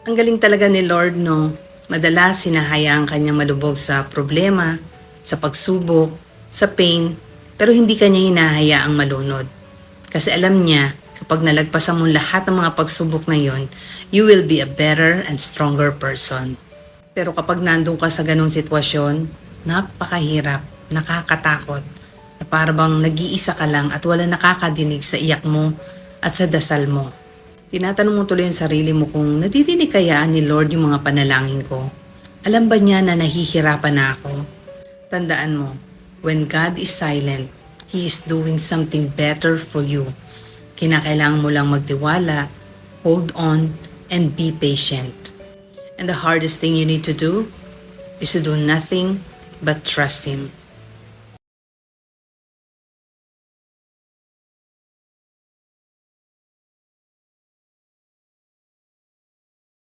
Ang galing talaga ni Lord, no? Madalas sinahayaan kanyang malubog sa problema, sa pagsubok, sa pain, pero hindi kanya hinahayaang malunod. Kasi alam niya, kapag nalagpasan mo lahat ng mga pagsubok na yon, you will be a better and stronger person. Pero kapag nandun ka sa ganong sitwasyon, napakahirap, nakakatakot, na parang nag-iisa ka lang at wala nakakadinig sa iyak mo at sa dasal mo. Tinatanong mo tuloy ang sarili mo kung nadidinig kaya ni Lord yung mga panalangin ko. Alam ba niya na nahihirapan na ako? Tandaan mo, when God is silent, He is doing something better for you. Kinakailangan mo lang magtiwala, hold on, and be patient. And the hardest thing you need to do is to do nothing but trust Him.